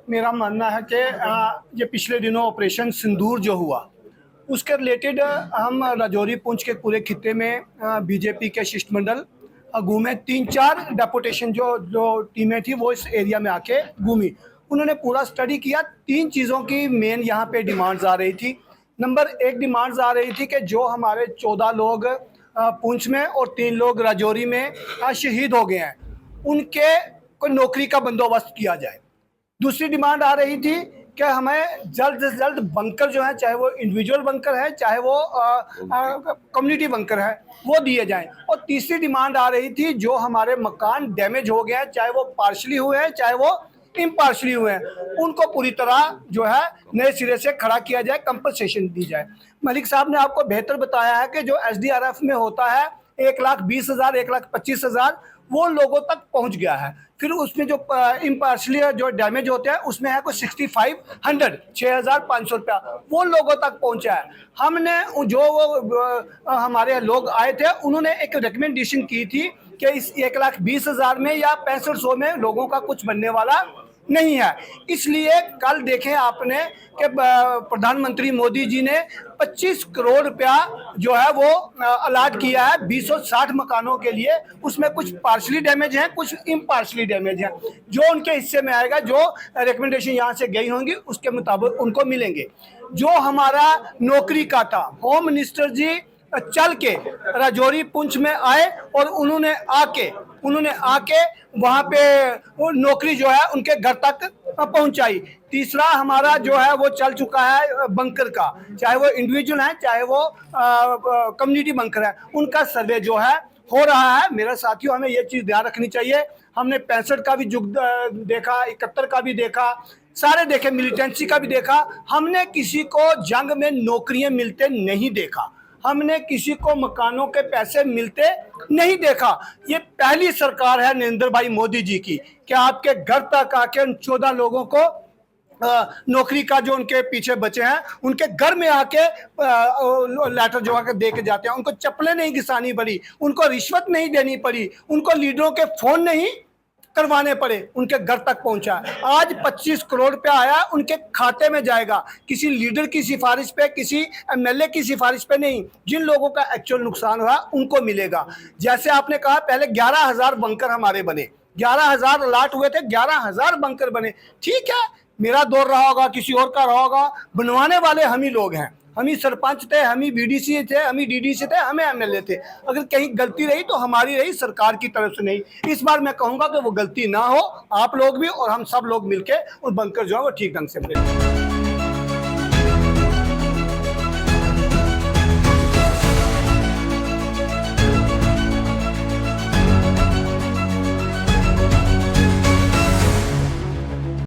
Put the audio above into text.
मेरा मानना है कि ये पिछले दिनों ऑपरेशन सिंदूर जो हुआ उसके रिलेटेड हम राजौरी पुंछ के पूरे खित्ते में बीजेपी के शिष्टमंडल घूमे। 3-4 डेपुटेशन जो जो टीमें थी वो इस एरिया में आके घूमी। उन्होंने पूरा स्टडी किया। 3 चीज़ों की मेन यहाँ पे डिमांड्स आ रही थी। नंबर 1 डिमांड्स आ रही थी कि जो हमारे 14 लोग पुंछ में और 3 लोग राजौरी में शहीद हो गए हैं, उनके कोई नौकरी का बंदोबस्त किया जाए। दूसरी डिमांड आ रही थी कि हमें जल्द से जल्द बंकर जो है, चाहे वो इंडिविजुअल बंकर है चाहे वो कम्युनिटी बंकर है, वो दिए जाएं। और तीसरी डिमांड आ रही थी जो हमारे मकान डैमेज हो गए हैं, चाहे वो पार्शली हुए हैं चाहे वो इम्पार्शली हुए हैं, उनको पूरी तरह जो है नए सिरे से खड़ा किया जाए, कंपनसेशन दी जाए। मलिक साहब ने आपको बेहतर बताया है कि जो SDRF में होता है 1,20,000 1,25,000 वो लोगों तक पहुंच गया है। फिर उसमें जो इम्पार्शली जो डैमेज होते हैं उसमें है कोई 6,500 6,500 रुपया वो लोगों तक पहुंचा है। हमने जो वो हमारे लोग आए थे उन्होंने एक रिकमेंडेशन की थी कि इस 1,20,000 में या 6500 में लोगों का कुछ बनने वाला नहीं है। इसलिए कल देखें आपने कि प्रधानमंत्री मोदी जी ने 25 करोड़ रुपया जो है वो अलाट किया है 260 मकानों के लिए। उसमें कुछ पार्शली डैमेज हैं, कुछ इम्पार्शली डैमेज हैं। जो उनके हिस्से में आएगा, जो रिकमेंडेशन यहाँ से गई होंगी उसके मुताबिक उनको मिलेंगे। जो हमारा नौकरी का था, होम मिनिस्टर जी चल के राजौरी पुंछ में आए और उन्होंने आके वहाँ पे वो नौकरी जो है उनके घर तक पहुंचाई। तीसरा हमारा जो है वो चल चुका है बंकर का, चाहे वो इंडिविजुअल है चाहे वो कम्युनिटी बंकर है, उनका सर्वे जो है हो रहा है। मेरे साथियों, हमें ये चीज़ ध्यान रखनी चाहिए। हमने 65 का भी युग देखा, 71 का भी देखा, सारे देखे, मिलिटेंसी का भी देखा। हमने किसी को जंग में नौकरियां मिलते नहीं देखा, हमने किसी को मकानों के पैसे मिलते नहीं देखा। ये पहली सरकार है नरेंद्र भाई मोदी जी की कि आपके घर तक आके उन 14 लोगों को नौकरी का जो उनके पीछे बचे हैं उनके घर में आके लेटर जो आके दे के जाते हैं। उनको चप्पलें नहीं घिसानी पड़ी, उनको रिश्वत नहीं देनी पड़ी, उनको लीडरों के फोन नहीं करवाने पड़े, उनके घर तक पहुंचा। आज 25 करोड़ रुपया आया, उनके खाते में जाएगा, किसी लीडर की सिफारिश पे, किसी MLA की सिफारिश पे नहीं। जिन लोगों का एक्चुअल नुकसान हुआ उनको मिलेगा। जैसे आपने कहा पहले 11,000 बंकर हमारे बने, 11,000 अलाट हुए थे, 11,000 बंकर बने। ठीक है, मेरा दौर रहा होगा, किसी और का रहा होगा, बनवाने वाले हम ही लोग हैं। हम ही सरपंच थे, हम ही BDC थे, हम ही DDC थे, हमें MLA थे। अगर कहीं गलती रही तो हमारी रही, सरकार की तरफ से नहीं। इस बार मैं कहूँगा कि वो गलती ना हो, आप लोग भी और हम सब लोग मिलके उन बंकर जो है वो ठीक ढंग से बने।